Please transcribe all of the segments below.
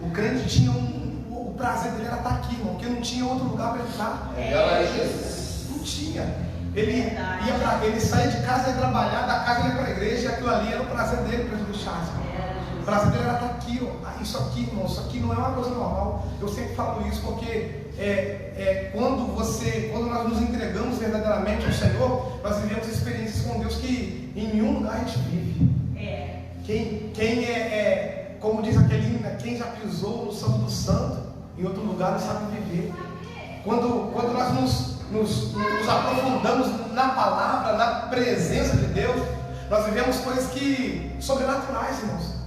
O crente tinha o prazer dele era estar aqui, irmão, porque não tinha outro lugar para ele estar. Não tinha. Ele saía de casa e ia trabalhar, da casa ele ia para a igreja, e aquilo ali era o prazer dele para Jesus Charles. O prazer dele era estar aqui, ó. Isso aqui, irmão, isso aqui não é uma coisa normal. Eu sempre falo isso porque quando nós nos entregamos verdadeiramente ao Senhor, nós vivemos experiências com Deus que em nenhum lugar a gente vive. Como diz aquele hino, quem já pisou no Santo do Santo, em outro lugar não sabe viver. Quando nós nos aprofundamos na palavra, na presença de Deus, nós vivemos coisas sobrenaturais, irmãos.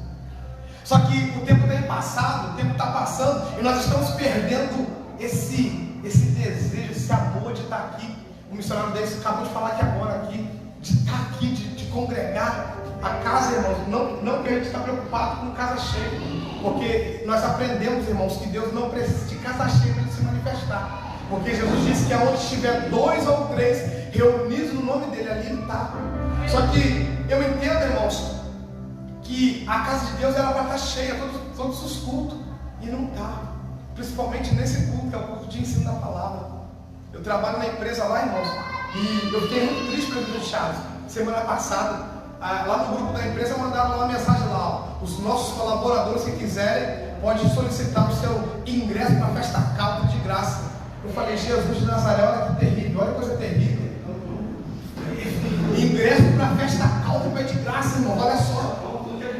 Só que o tempo tem passado, o tempo está passando, e nós estamos perdendo esse desejo, esse amor de estar aqui. O missionário desse acabou de falar aqui agora, de estar aqui, de congregar. A casa, irmãos, não que a gente está preocupado com casa cheia, porque nós aprendemos, irmãos, que Deus não precisa de casa cheia para ele se manifestar, porque Jesus disse que aonde estiver 2 ou 3 reunidos no nome dele, ali ele está. Só que eu entendo, irmãos, que a casa de Deus era para estar cheia, todos os cultos, e não está, principalmente nesse culto, que é o culto de ensino da palavra. Eu trabalho na empresa lá, irmãos, e eu fiquei muito triste com o Charles. Semana passada, lá no grupo da empresa, mandaram uma mensagem lá, ó, os nossos colaboradores que quiserem, podem solicitar o seu ingresso para a festa country de graça. Eu falei, Jesus de Nazaré, olha que terrível, olha que coisa terrível. Ingresso para a festa country é de graça, irmão, olha só.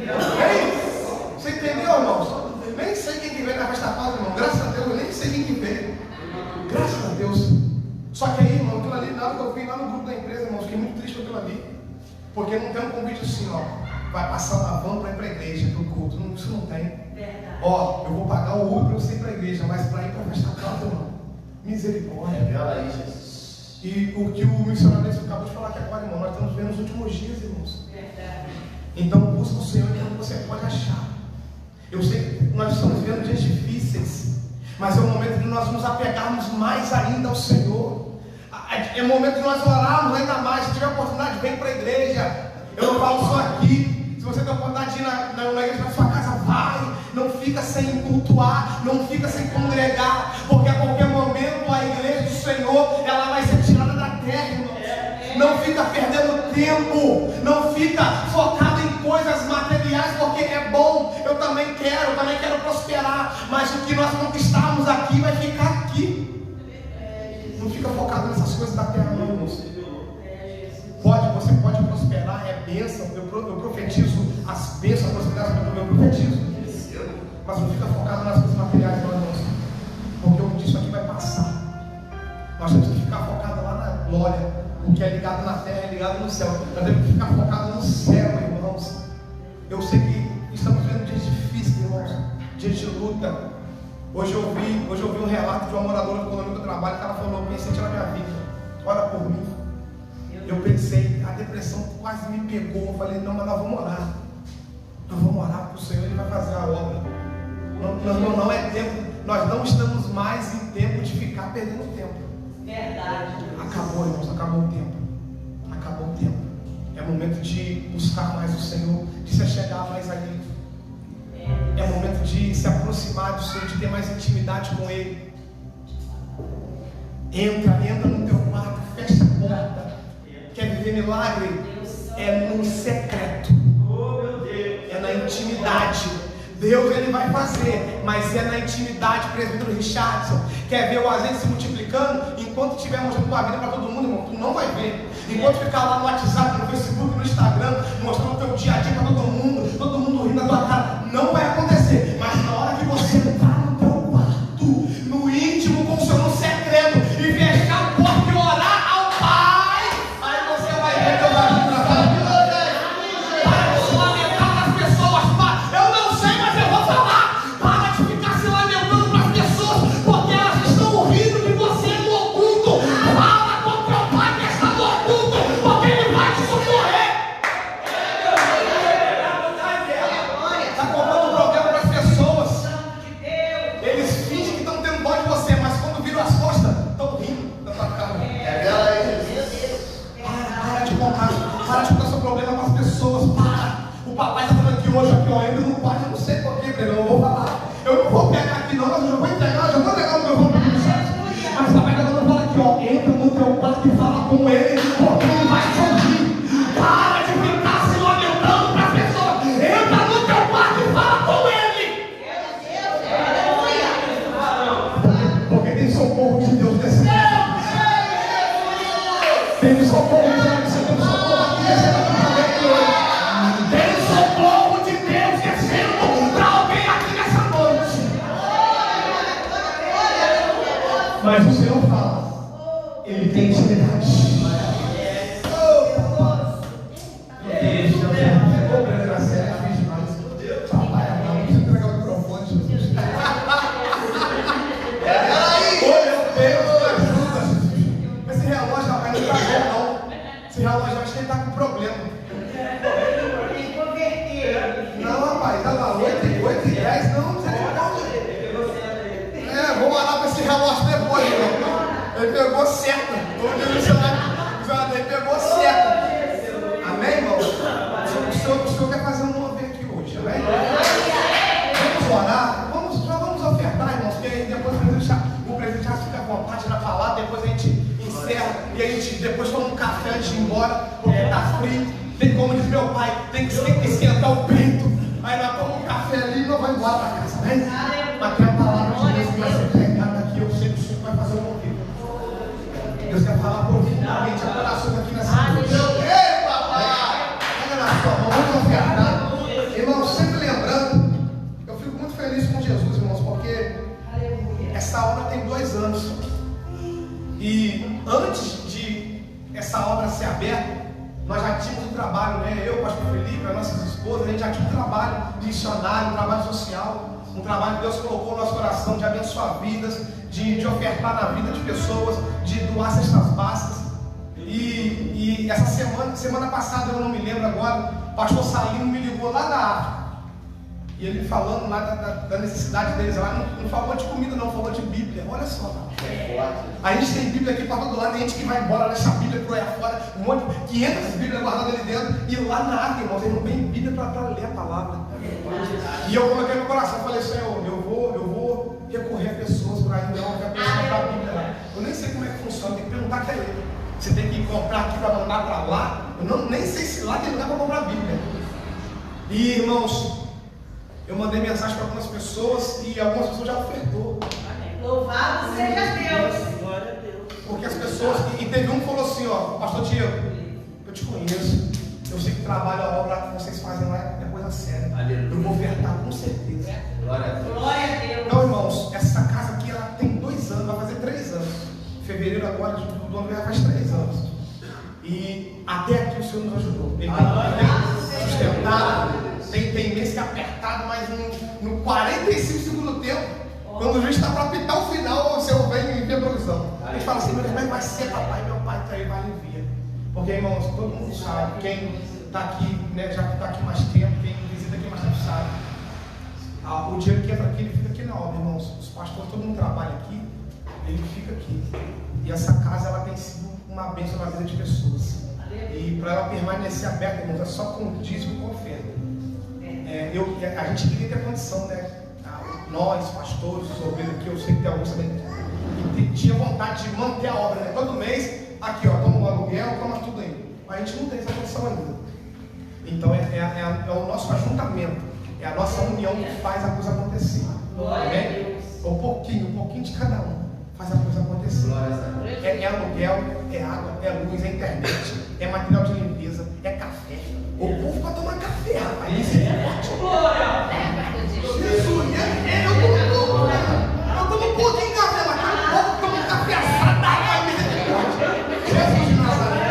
Ei, você entendeu, irmãos? Nem sei quem que veio na festa country, irmão, graças a Deus, eu nem sei quem que veio. Graças a Deus. Só que aí, irmão, aquilo ali, na hora que eu vi lá no grupo da empresa, irmão, fiquei muito triste com aquilo ali. Porque não tem um convite assim, ó, vai passar uma van para ir para a igreja, para o culto. Não, isso não tem. Verdade. Ó, eu vou pagar o Uber para você ir para a igreja, mas para ir para a festa country, irmão, misericórdia. E o que o missionário acabou de falar aqui agora, irmão, nós estamos vendo nos últimos dias, irmãos. Verdade. Então busca o Senhor enquanto você pode achar. Eu sei que nós estamos vendo dias difíceis, mas é o momento de nós nos apegarmos mais ainda ao Senhor. É o momento de nós orarmos ainda mais. Se tiver oportunidade, vem para a igreja. Eu não falo só aqui. Se você tem oportunidade de ir na igreja da sua casa, vai. Não fica sem cultuar, não fica sem congregar, porque a qualquer momento a igreja do Senhor, ela vai ser tirada da terra, irmãos. Não fica perdendo tempo, não fica focado em coisas materiais, porque é bom. Eu também quero prosperar, mas o que nós conquistarmos aqui vai ficar aqui. Não fica focado nessas coisas da terra, não, irmãos. Você pode prosperar, é bênção. Eu profetizo as bênçãos, a prosperidade do meu profetizo. Mas não fica focado nas coisas materiais, não, irmãos. Porque o disso aqui vai passar. Nós temos que ficar focado lá na glória. O que é ligado na terra é ligado no céu. Nós temos que ficar focado no céu, irmãos. Eu sei que estamos vendo dias difíceis, irmãos. Dias de luta. Hoje eu vi um relato de uma moradora do condomínio que eu trabalho, que ela falou, eu pensei em tirar minha vida, ora por mim. Eu pensei, a depressão quase me pegou. Eu falei, não, mas nós vamos orar. Nós vamos orar, porque o Senhor ele vai fazer a obra. Não é tempo, nós não estamos mais em tempo de ficar perdendo tempo. Verdade. Acabou, irmãos, acabou o tempo. Acabou o tempo. É momento de buscar mais o Senhor, de se achegar mais a Ele. É momento de se aproximar do Senhor, de ter mais intimidade com Ele. Entra no teu quarto, fecha a porta. Quer viver milagre? É no secreto. É na intimidade. Deus ele vai fazer, mas é na intimidade. Presbítero Richardson, quer ver o azeite se multiplicando? Enquanto estiver mostrando tua vida para todo mundo, irmão, tu não vai ver. Enquanto ficar lá no WhatsApp, no Facebook, no Instagram, mostrando o teu dia a dia para todo mundo rindo da tua cara, não vai acontecer. Mas na hora que você entrar no teu quarto, no íntimo, com o Senhor, no secreto, e fechar a porta e orar ao Pai, aí você vai ver Deus agindo na tua vida. Para de se lamentar para as pessoas. Eu não sei, mas eu vou falar. Para de ficar se lamentando para as pessoas, porque elas estão rindo de você no oculto. Fala com o teu Pai que está no oculto, porque Ele vai te socorrer. Está contando um problema para as pessoas. Eles fingem que estão tendo dó de você, mas quando viram as costas, estão rindo da tua cara. Para de contar seu problema para as pessoas. Para. O papai está falando aqui hoje, aqui, ó, ainda não pode, eu não sei porquê, eu não vou falar. Eu não Mas o Senhor fala, Ele tem intimidade. Esse relógio acho que ele está com problema. Não, rapaz, tá lá, 8h10, não, você não. Vou orar para esse relógio depois, irmão. Ele pegou certo. Ele pegou certo. Amém, irmão? O senhor quer fazer um mover aqui hoje, amém? Vamos orar, vamos ofertar, irmãos, porque aí depois o presidente já fica à vontade para falar, depois a gente encerra e a gente depois toma um café antes de ir embora, porque está frio. Tem como diz meu pai, tem que esquentar o peito. Aí nós tomamos um café ali e nós vamos embora para casa, né? Mas tem a palavra de Deus que vai ser pregada aqui. Eu sei que o Senhor vai fazer um mover. Deus quer falar profundamente a coração aqui nessa noite. Ei, papai! Pega na sua mão, vamos ofertar. Irmãos, sempre lembrando, eu fico muito feliz com Jesus, irmãos, porque essa obra tem 2 anos. E antes de essa obra ser aberta, nós já tínhamos um trabalho, né? Eu, o pastor Felipe, as nossas esposas, a gente já tinha um trabalho missionário, um trabalho social, um trabalho que Deus colocou no nosso coração de abençoar vidas, de ofertar na vida de pessoas, de doar cestas básicas. E essa semana passada, eu não me lembro agora, o pastor Salino me ligou lá da África. E ele falando lá da necessidade deles lá, não falou de comida não, falou de Bíblia. Olha só, a gente tem Bíblia aqui para todo lado, tem gente que vai embora, deixa a Bíblia por aí afora, 500 Bíblias guardadas ali dentro, e lá na África, irmãos, eles não têm Bíblia para ler a palavra. E eu coloquei no meu coração, falei, Senhor, eu vou recorrer a pessoas para ir a pessoa comprar a Bíblia lá. Eu nem sei como é que funciona, tem que perguntar quem ler. Você tem que comprar aqui para mandar para lá. Eu nem sei se lá tem lugar para comprar a Bíblia. E irmãos, eu mandei mensagem para algumas pessoas e algumas pessoas já ofertou. Louvado seja Deus. Glória a Deus. Porque as pessoas, e teve um que falou assim, ó, pastor Diego, eu te conheço, eu sei que o trabalho, a obra que vocês fazem lá é coisa séria. Aleluia. Eu vou ofertar com certeza. Glória a Deus. Glória a Deus. Então, irmãos, essa casa aqui ela tem 2 anos, vai fazer 3 anos. Em fevereiro agora do ano já faz 3 anos. E até aqui o Senhor nos ajudou. Ele tem sustentado. Tem mês que é apertado, mas no 45 segundo tempo, quando o juiz está para apitar o final, o Senhor vem e vê a provisão. A gente fala assim, meu irmão, vai ser papai, meu pai está aí, vai enviar. Porque, irmãos, todo mundo sabe, quem está aqui, né, já está aqui mais tempo, quem visita aqui mais tempo sabe. O dinheiro que entra aqui, ele fica aqui na obra, irmãos. Os pastores, todo mundo trabalha aqui, ele fica aqui. E essa casa, ela tem sido uma bênção na vida de pessoas. E para ela permanecer aberta, irmãos, é só com dízimo e com oferta. A gente queria ter condição, né? Nós, pastores, os obreiros aqui, eu sei que tem alguns também que tinha vontade de manter a obra, né? Todo mês, aqui, ó, toma um aluguel, toma tudo aí. Mas a gente não tem essa condição ainda. Então é o nosso ajuntamento, é a nossa união que faz a coisa acontecer. Amém? Um pouquinho de cada um faz a coisa acontecer. É aluguel, é água, é luz, é internet, é material de limpeza, é café. O povo vai tomar café, rapaz. Isso é forte. Jesus, eu tomo um pouquinho de café, mas o povo toma café assado, rapaz. Jesus de Nazaré.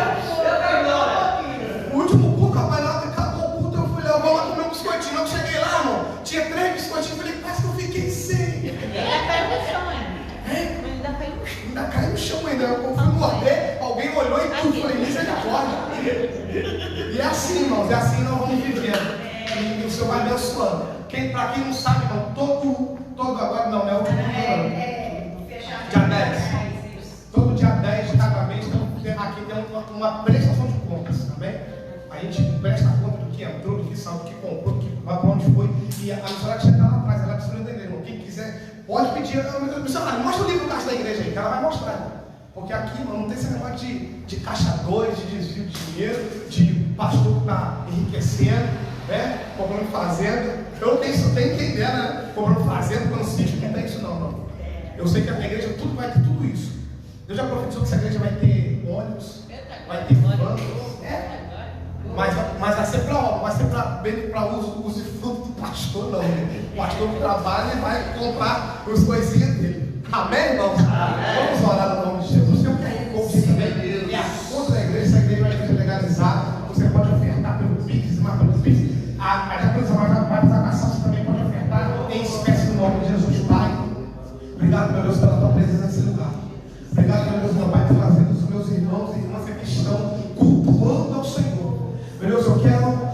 O último culto, rapaz, na hora que acabou o culto, eu fui lá, eu vou lá comer um biscoitinho. Eu cheguei lá, irmão, tinha 3 biscoitinhos, eu falei, quase que eu fiquei sem. Ainda caiu no chão ainda. Eu fui morder, alguém olhou e tudo. Falei, misericórdia. E é assim, irmãos, é assim nós vamos vivendo. E o Senhor vai abençoando. Para quem não sabe, irmão, todo agora, não é o último ano. Dia 10. Todo dia 10 de cada mês, aqui tem uma prestação de contas, amém? A gente presta conta do que entrou, do que saiu, do que comprou, do que para onde foi. E a missionária já está lá atrás, ela é missionária da igreja, irmão. Quem quiser, pode pedir. Missionária, mostra o livro do caixa da igreja aí, que ela vai mostrar, irmão. Porque aqui, irmão, não tem esse negócio de caixa 2, de desvio de dinheiro, de pastor que está enriquecendo, né? Comprando fazenda. Eu tenho quem der, né? Comprando fazenda, comprando sítio, não tem isso não. Eu sei que a igreja vai ter tudo isso. Eu já profetizou que essa igreja vai ter ônibus, vai ter bancos, mas vai ser para obra, vai ser para uso e fruto do pastor, não. O pastor que trabalha e vai comprar as coisinhas dele. Amém, irmãos? Vamos orar no nome de Jesus. Você quer ir com também? É a contra a igreja, essa igreja é uma igreja legalizada. Você pode ofertar pelo Pix, mas pelo Pix. A Jacaranda vai usar a ação, você também pode ofertar em espécie no nome de Jesus, Pai. Obrigado, meu Deus, pela tua presença nesse lugar. Obrigado, meu Deus, meu Pai, por fazer dos meus irmãos e irmãs que estão cultuando ao Senhor. Meu Deus, eu quero,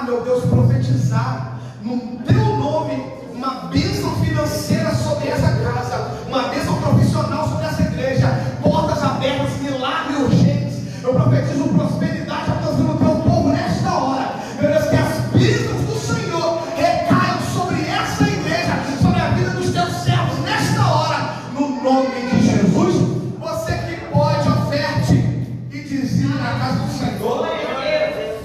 meu Deus, profetizar no teu nome uma bênção financeira sobre essa casa, uma bênção profissional sobre essa igreja, portas abertas, milagres urgentes. Eu profetizo prosperidade alcançando o teu povo nesta hora. Meu Deus, que as bênçãos do Senhor recaiam sobre essa igreja, sobre a vida dos teus servos nesta hora, no nome de Jesus. Você que pode, oferte e dizime na casa do Senhor.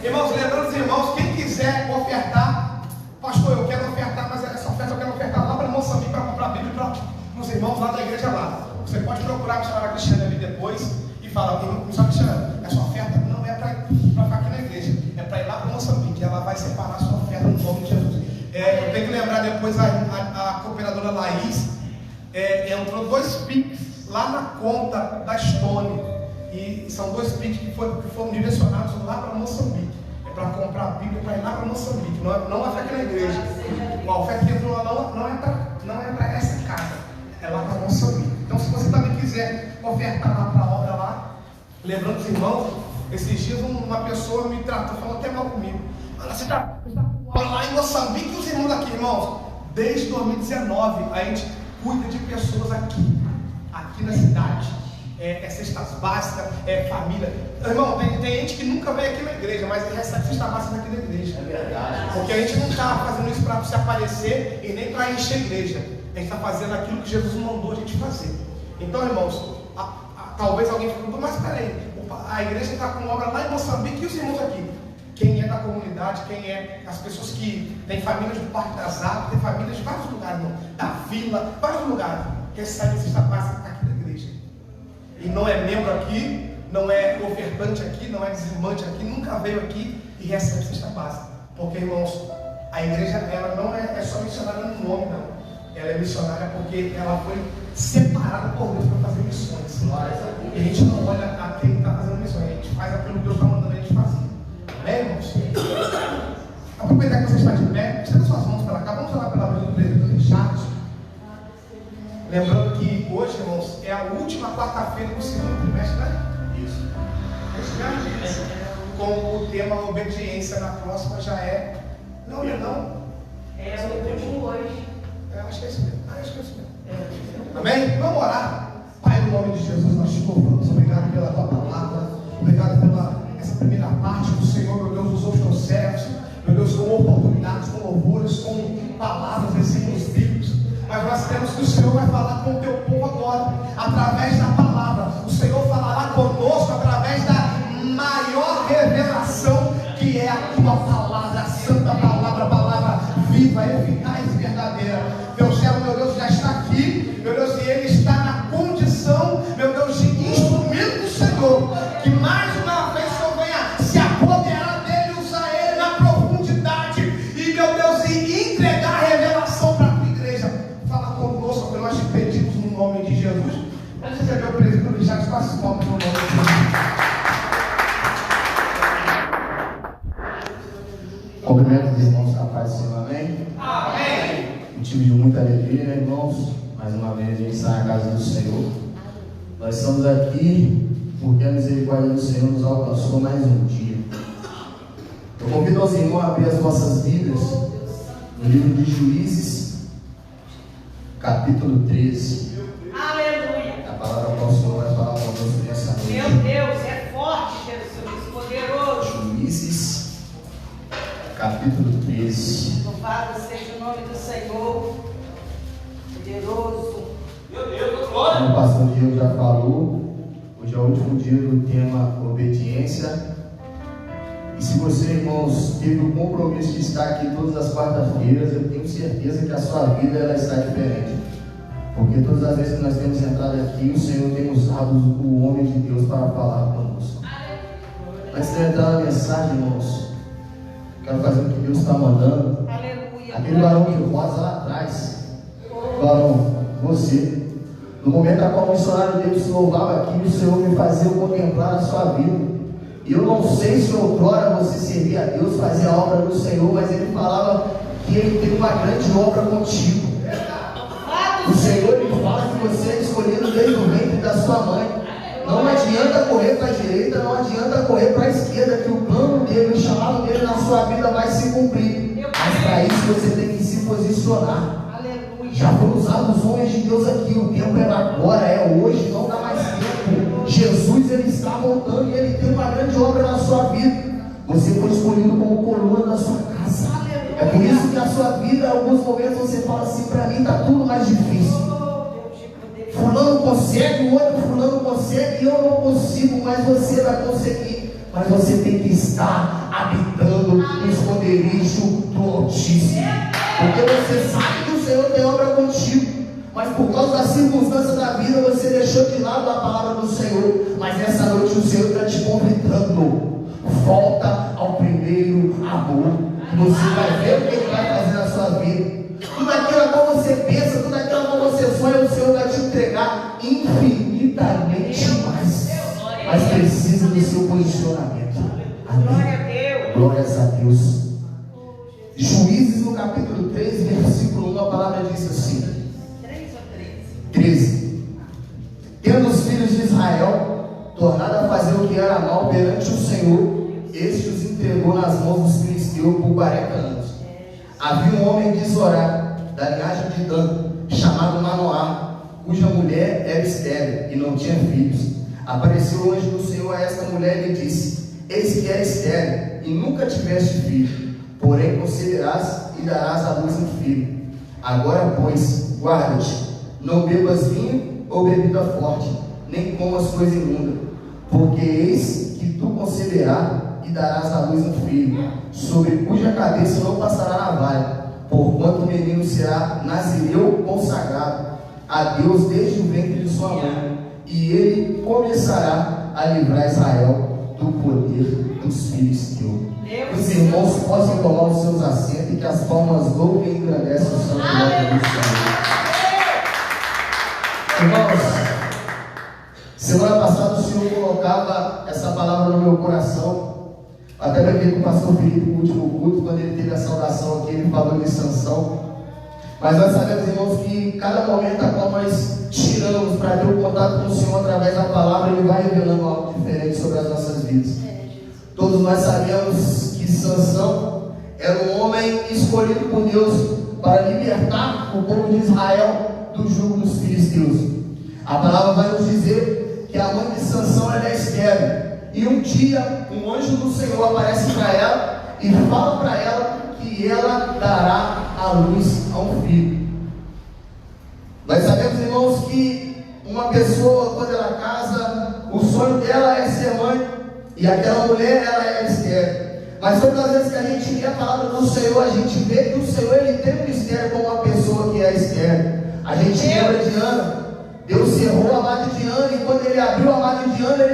Irmãos, lembrando os irmãos, quem quiser ofertar, pastor, eu quero ofertar, mas essa oferta eu quero ofertar lá para Moçambique para comprar Bíblia para os irmãos lá da igreja lá. Você pode procurar a missionária Cristiana ali depois e falar, missionária Cristiana, essa oferta não é para ficar aqui na igreja, é para ir lá para Moçambique. Ela vai separar a sua oferta no nome de Jesus. Eu tenho que lembrar depois a cooperadora Laís entrou 2 Pix lá na conta da Stone. E são 2 Pix que foram direcionados lá para Moçambique. É para comprar a Bíblia, para ir lá para Moçambique. Não é para aqui na igreja. A oferta que entrou lá não é para essa casa. É lá para Moçambique. Então, se você também quiser ofertar lá para a obra lá, lembrando os irmãos, esses dias uma pessoa me tratou, falou até mal comigo. Você está lá em Moçambique e os irmãos aqui, irmãos. Desde 2019 a gente cuida de pessoas aqui na cidade. Cestas básicas, família. Irmão, tem gente que nunca veio aqui na igreja, mas recebe cesta básica aqui na igreja. É verdade. Porque a gente não está fazendo isso para se aparecer e nem para encher a igreja. A gente está fazendo aquilo que Jesus mandou a gente fazer. Então, irmãos, talvez alguém pergunte, mas peraí, a igreja está com obra lá em Moçambique e os irmãos aqui? Quem é da comunidade, quem é as pessoas que têm famílias do Parque das Águas, tem famílias de vários lugares, irmão, da vila, vários lugares, recebem cesta básica aqui na igreja. E não é membro aqui, não é ofertante aqui, não é dizimante aqui, nunca veio aqui e recebe cesta básica. Porque, irmãos, a igreja ela não é só missionária no nome, não. Ela é missionária porque ela foi separada por Deus para fazer missões. E a gente não olha a quem está fazendo missões, a gente faz aquilo que Deus está mandando a gente fazer. Amém, irmãos? Aproveitar que você está de pé, estenda suas mãos para cá, vamos falar pela vida do presbítero Richard. Lembrando que hoje, irmãos, é a última quarta-feira do segundo trimestre, né? Isso. Com o tema obediência, na próxima já é. Não. É o último hoje. Acho que é isso mesmo. Acho que é isso mesmo. Amém? Vamos orar. Pai, no nome de Jesus, nós te louvamos. Obrigado pela tua palavra. Obrigado pela essa primeira parte do Senhor, meu Deus, usou os teus servos. Meu Deus, com oportunidades, com louvores, com palavras, versículos bíblicos. Mas nós temos que o Senhor vai falar com o teu povo agora, através da palavra. O Senhor falará conosco através da maior revelação, que é a tua palavra, a santa palavra, a palavra viva, eficaz e verdadeira. Teu servo, meu Deus, já está aqui, meu Deus, e ele está na condição, meu Deus, de instrumento do Senhor. Que mais uma vez o Senhor venha se apoderar dele, usar ele na profundidade e, meu Deus, e entregar a revelação para a tua igreja. Fala conosco, que nós te pedimos no nome de Jesus. Vamos receber o presbítero Richard, faça o nome no nome de Jesus. Cumprimento os irmãos com a paz do Senhor, amém? Amém. Motivo de muita alegria, irmãos. Mais uma vez a gente está na casa do Senhor. Nós estamos aqui porque a misericórdia do Senhor nos alcançou mais um dia. Eu convido aos irmãos a abrir as vossas Bíblias no livro de Juízes, capítulo 13. Aleluia. A palavra do Senhor vai falar conosco nessa noite. Meu Deus, é forte, Jesus, poderoso. Juízes, capítulo 13. Louvado seja o nome do Senhor, poderoso. Como o pastor Diego já falou, hoje é o último dia do tema obediência. E se você, irmãos, teve o compromisso de estar aqui todas as quartas-feiras, eu tenho certeza que a sua vida ela está diferente. Porque todas as vezes que nós temos entrado aqui, o Senhor tem usado o homem de Deus para falar conosco. Antes de entrar na mensagem, irmãos, quero fazer o que Deus está mandando. Aleluia. Aquele varão de rosa lá atrás, varão, você, No momento em qual o missionário Deus se louvava aqui, o Senhor me fazia contemplar a sua vida. E eu não sei se outrora você servia a Deus, fazia a obra do Senhor, mas Ele falava que Ele tem uma grande obra contigo. O Senhor, Ele fala que você é escolhido desde o ventre da sua mãe. Não adianta correr para a direita, não adianta correr para a esquerda, que o plano dele, o chamado dele na sua vida vai se cumprir. Mas para isso você tem que se posicionar. Já foram usados os homens de Deus aqui. O tempo é agora, é hoje, não dá mais tempo. Jesus, Ele está voltando e Ele tem uma grande obra na sua vida. Você foi escolhido como coluna da sua casa. É por isso que a sua vida, em alguns momentos você fala assim: para mim está tudo mais difícil. Fulano consegue, o outro fulano consegue, e eu não consigo, mas você vai conseguir. Mas você tem que estar habitando no esconderijo do Altíssimo, porque você sabe que o Senhor tem obra contigo, mas por causa das circunstâncias da vida você deixou de lado a palavra do Senhor. Mas nessa noite o Senhor está te convidando: volta ao primeiro amor, que você vai ver o que Ele vai fazer na sua vida. Tudo aquilo que você pensa, tudo aquilo que você sonha, o Senhor vai te entregar infinitamente mais. Mas precisa do seu posicionamento. Amém? Glórias a Deus. Juízes, no capítulo 3, versículo 1, a palavra diz assim: 13. Tendo os filhos de Israel tornado a fazer o que era mal perante o Senhor, este os entregou nas mãos dos filisteus por 40 anos. Havia um homem de Zorá, da linhagem de Dan, chamado Manoá, cuja mulher era estéril e não tinha filhos. Apareceu o anjo do Senhor a esta mulher e lhe disse: eis que é estéril e nunca tiveste filho, porém conceberás e darás à luz um filho. Agora, pois, guarda-te, não bebas vinho ou bebida forte, nem comas coisa imunda, porque eis que tu conceberás e darás à luz um filho, sobre cuja cabeça não passará navalha, porquanto o menino será nazireu consagrado a Deus desde o ventre de sua mãe, e ele começará a livrar Israel do poder dos filisteus. Os irmãos possam tomar os seus assentos e que as palmas louvem e engrandecem o santo nome do Senhor. Irmãos, semana passada o Senhor colocava essa palavra no meu coração. Até lembrei com o pastor Felipe no último culto, quando ele teve a saudação aqui, ele falou de Sansão. Mas nós sabemos, irmãos, que cada momento a qual nós tiramos para ter o contato com o Senhor através da palavra, Ele vai revelando algo diferente sobre as nossas vidas. Todos nós sabemos que Sansão era um homem escolhido por Deus para libertar o povo de Israel do jugo dos filisteus. A palavra vai nos dizer que a mãe de Sansão era estéril. E um dia, um anjo do Senhor aparece para ela e fala para ela que ela dará à luz a um filho. Nós sabemos, irmãos, que uma pessoa, quando ela casa, o sonho dela é ser mãe, e aquela mulher, ela é estéril. Mas todas as vezes que a gente lê a palavra do Senhor, a gente vê que o Senhor, Ele tem um mistério com uma pessoa que é estéril. A gente lembra de Ana. Deus cerrou a madre de Ana, e quando Ele abriu a madre de Ana,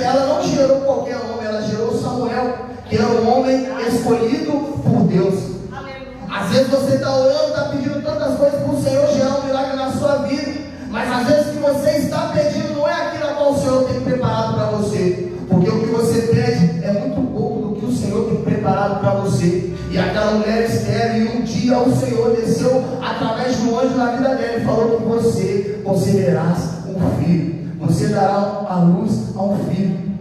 ela não gerou qualquer homem, ela gerou Samuel, que era um homem escolhido por Deus. Às vezes você está orando, está pedindo tantas coisas para o Senhor gerar um milagre na sua vida, mas às vezes o que você está pedindo não é aquilo a qual o Senhor tem preparado para você, porque o que você pede é muito pouco do que o Senhor tem preparado para você. E aquela mulher estéril, e um dia o Senhor desceu através de um anjo na vida dela e falou que você conceberás um filho, você dará à luz a um filho.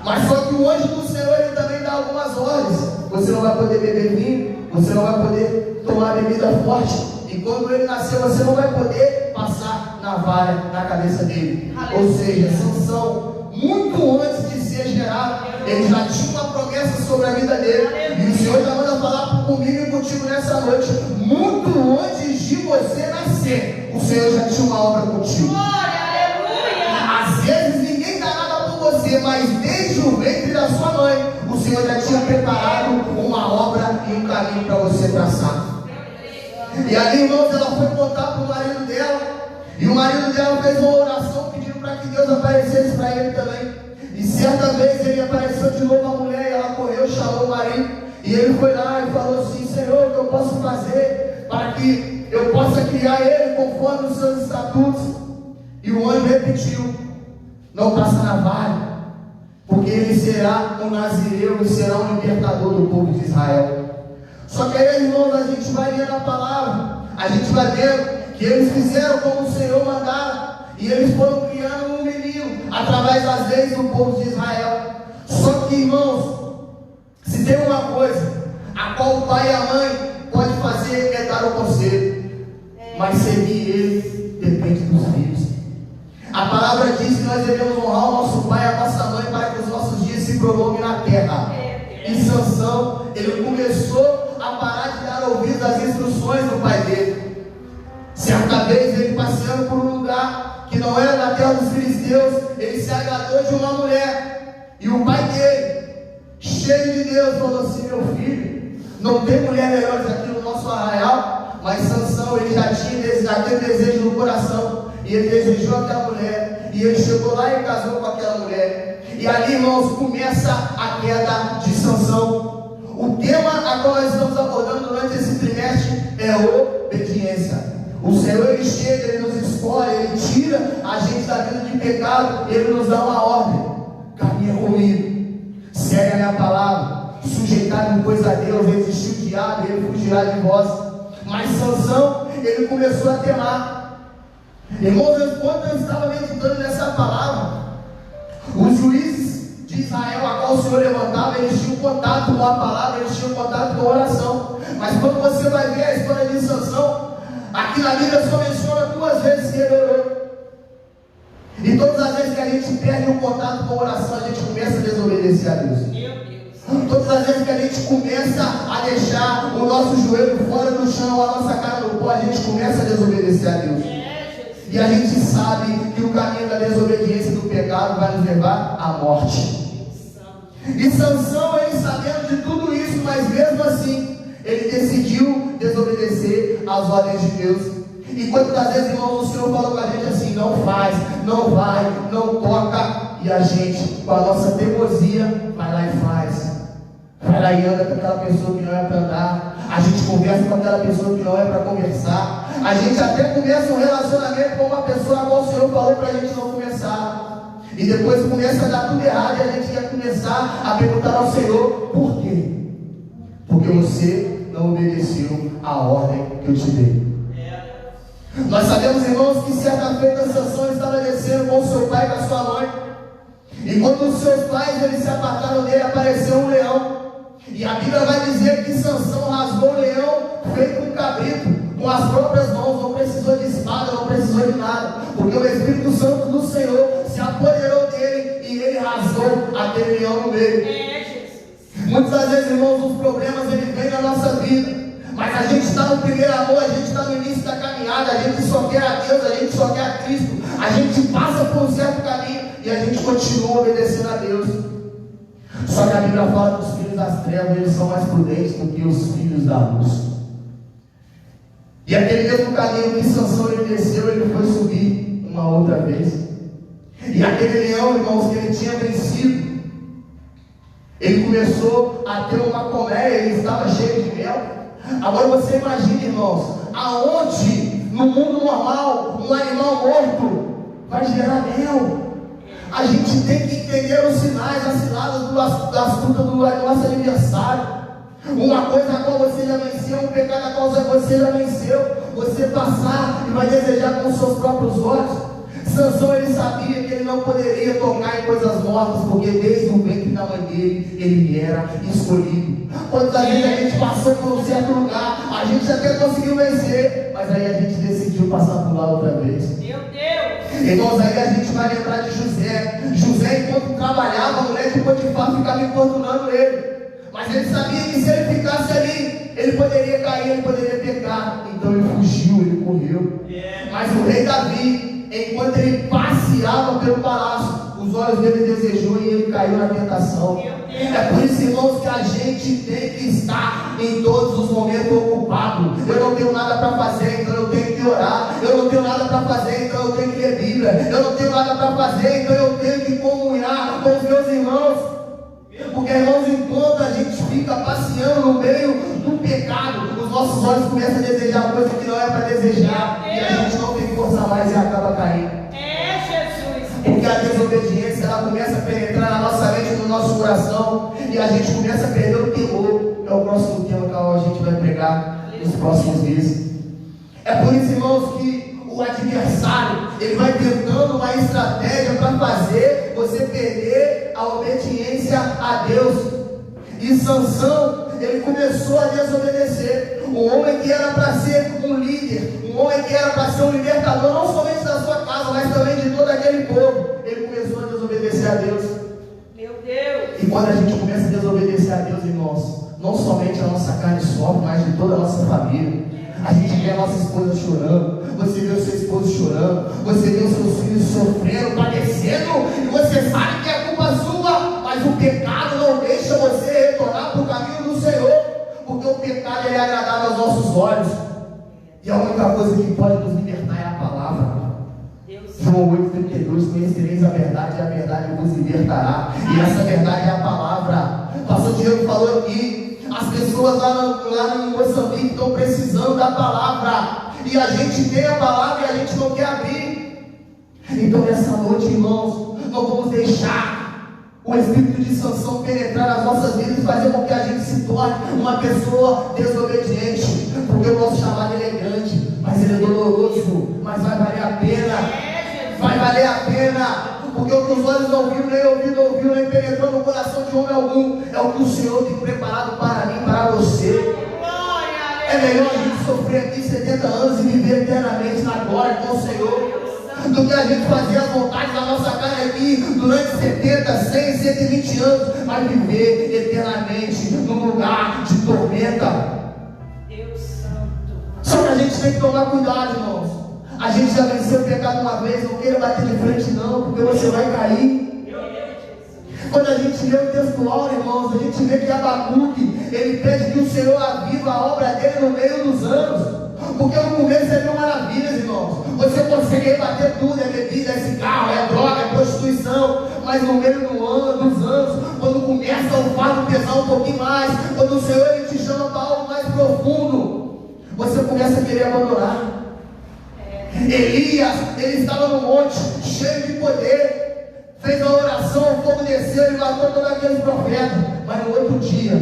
Mas só que o anjo do Senhor, ele também dá algumas ordens: você não vai poder beber vinho, você não vai poder tomar bebida forte, e quando ele nascer você não vai poder passar navalha na cabeça dele. Ou seja, Sansão, muito antes de ser gerado, ele já tinha uma promessa sobre a vida dele. E o Senhor já manda falar comigo e contigo nessa noite: muito antes de você nascer, o Senhor já tinha uma obra contigo. Às vezes ninguém dá nada por você, mas desde o ventre da sua mãe, o Senhor já tinha preparado uma obra e um caminho para você traçar. E ali, irmãos, ela foi contar para o marido dela, e o marido dela fez uma oração pedindo para que Deus aparecesse para ele também. E certa vez ele apareceu de novo a mulher, e ela correu, chamou o marido, e ele foi lá e falou assim: Senhor, o que eu posso fazer para que eu possa criar ele conforme os seus estatutos? E o anjo repetiu: não passa navalha, porque ele será um nazireu e será um libertador do povo de Israel. Só que aí, irmãos, a gente vai lendo a palavra, a gente vai vendo que eles fizeram como o Senhor mandara, e eles foram criando um menino através das leis do povo de Israel. Só que, irmãos, se tem uma coisa a qual o pai e a mãe pode fazer é dar o conselho, mas seguir ele depende dos filhos. A palavra diz que nós devemos honrar o nosso pai e a nossa mãe para que os nossos dias se prolonguem na terra. E Sansão, ele começou a parar de dar ouvidos às instruções do pai dele. Certa vez, ele passeando por um lugar que não era da terra dos filisteus, ele se agradou de uma mulher. E o pai dele, cheio de Deus, falou assim: meu filho, não tem mulher melhores aqui no nosso arraial. Mas Sansão, ele já tinha aquele desejo no coração, e ele desejou aquela mulher, e ele chegou lá e casou com aquela mulher. E ali, irmãos, começa a queda de Sansão. O tema a qual nós estamos abordando durante esse trimestre é obediência. O Senhor, ele chega, ele nos escolhe, ele tira a gente da vida de pecado, ele nos dá uma ordem: caminha comigo, segue a minha palavra, sujeitar-me pois a Deus, resistir o diabo, ele fugirá de vós. Mas Sansão, ele começou a temar. Irmãos, quando eu estava meditando nessa palavra, os juízes de Israel, a qual o Senhor levantava, eles tinham contato com a palavra, eles tinham contato com a oração. Mas quando você vai ver a história de Sansão, aqui na Bíblia só menciona 2 vezes que ele orou. E todas as vezes que a gente perde o contato com a oração, a gente começa a desobedecer a Deus. Todas as vezes que a gente começa a deixar o nosso joelho fora do chão, a nossa cara no pó, a gente começa a desobedecer a Deus. E a gente sabe que o caminho da desobediência e do pecado vai nos levar à morte. E Sansão, ele sabendo de tudo isso, mas mesmo assim, ele decidiu desobedecer às ordens de Deus. E quantas vezes, irmãos, o Senhor falou com a gente assim: não faz, não vai, não toca. E a gente, com a nossa teimosia, vai lá e faz. Vai lá e anda com aquela pessoa que não é para andar. A gente conversa com aquela pessoa que não é para conversar. A gente até começa um relacionamento com uma pessoa a qual o Senhor falou para a gente não começar. E depois começa a dar tudo errado, e a gente quer começar a perguntar ao Senhor: por quê? Porque você não obedeceu a ordem que eu te dei. Nós sabemos, irmãos, que certa feita Sansão estava descendo com seu pai e com a sua mãe. E quando os seus pais eles se apartaram dele, apareceu um leão. E a Bíblia vai dizer que Sansão rasgou o leão feito um cabrito, com as próprias mãos, não precisou de espada, não precisou de nada, porque o Espírito Santo do Senhor se apoderou dele e ele rasgou aquele leão no meio. Muitas das vezes, irmãos, os problemas eles vêm na nossa vida, mas a gente está no primeiro amor, a gente está no início da caminhada, a gente só quer a Deus, a gente só quer a Cristo, a gente passa por um certo caminho e a gente continua obedecendo a Deus. Só que a Bíblia fala que os filhos das trevas eles são mais prudentes do que os filhos da luz. E aquele mesmo caminho que Sansão ele desceu, ele foi subir uma outra vez. E aquele leão, irmãos, que ele tinha vencido, ele começou a ter uma colmeia, ele estava cheio de mel. Agora você imagina, irmãos, aonde no mundo normal um animal morto vai gerar mel? A gente tem que entender os sinais, as ciladas das frutas do nosso aniversário. Uma coisa a qual você já venceu, um pecado a qual você já venceu, você passar e vai desejar com os seus próprios olhos. Sansão ele sabia que ele não poderia tocar em coisas mortas, porque desde o ventre da mãe dele, ele era escolhido. Quantas vezes a gente passou por um certo lugar, a gente até conseguiu vencer, mas aí a gente decidiu passar por lá outra vez. Meu Deus! Irmãos, aí a gente vai lembrar de José. José, enquanto trabalhava, a mulher de Potifar ficava importunando ele. Mas ele sabia que se ele ficasse ali, ele poderia cair, ele poderia pecar. Então ele fugiu, ele correu. Mas o rei Davi, enquanto ele passeava pelo palácio, os olhos dele desejou e ele caiu na tentação. É por isso, irmãos, que a gente tem que estar em todos os momentos ocupado. Eu não tenho nada para fazer, então eu tenho que orar. Eu não tenho nada para fazer, então eu tenho que ler Bíblia. Eu não tenho nada para fazer, então eu tenho que comunhar com os meus irmãos. Porque, irmãos, enquanto a gente fica passeando no meio do pecado, os nossos olhos começam a desejar coisa que não é para desejar, e a gente não tem força mais e acaba caindo. Porque a desobediência, ela começa a penetrar na nossa mente, no nosso coração, e a gente começa a perder o temor. É o próximo tema que a gente vai pregar nos próximos meses. É por isso, irmãos, que o adversário, ele vai tentando uma estratégia para fazer você perder a obediência a Deus. E Sansão, ele começou a desobedecer. Um homem que era para ser um líder, um homem que era para ser um libertador, não somente da sua casa, mas também de todo aquele povo, ele começou a desobedecer a Deus. Meu Deus! E quando a gente começa a desobedecer a Deus, irmãos, não somente a nossa carne sofre, mas de toda a nossa família. A gente vê a nossa esposa chorando, você vê o seu esposo chorando, você vê os seus filhos sofrendo, padecendo, e você sabe que é culpa sua, mas o pecado não deixa você retornar para o caminho do Senhor, porque o pecado ele é agradável aos nossos olhos, e a única coisa que pode nos libertar é a palavra. João 8,32, conhecereis a verdade e a verdade vos libertará, e essa verdade é a palavra. O pastor Diego falou aqui, as pessoas lá em Moçambique estão precisando da palavra, e a gente tem a palavra e a gente não quer abrir. Então nessa noite, irmãos, não vamos deixar o espírito de Sansão penetrar nas nossas vidas e fazer com que a gente se torne uma pessoa desobediente, porque o nosso chamado ele é grande, mas ele é doloroso, mas vai valer a pena. Vai valer a pena, porque o que os olhos não viram, nem ouvido ouviu, nem penetrou no coração de homem algum, é o que o Senhor tem preparado para mim, para você. É melhor a gente sofrer aqui 70 anos e viver eternamente na glória com o Senhor, do que a gente fazer as vontades da nossa carne aqui durante 70, 100, 120 anos, mas viver eternamente num lugar de tormenta. Deus Santo. Só que a gente tem que tomar cuidado, irmãos. A gente já venceu o pecado uma vez, não queira bater de frente não, porque você vai cair. Quando a gente lê o textual, irmãos, a gente vê que Abacuque, ele pede que o Senhor aviva a obra dele no meio dos anos, porque no começo é mil maravilhas, irmãos. Você consegue rebater tudo, é bebida, é cigarro, é droga, é prostituição, mas no meio dos anos, quando começa o fardo pesar um pouquinho mais, quando o Senhor ele te chama para algo mais profundo, você começa a querer abandonar. Elias, ele estava no monte, cheio de poder, fez a oração, o fogo desceu e matou todos aqueles profetas, mas no outro dia,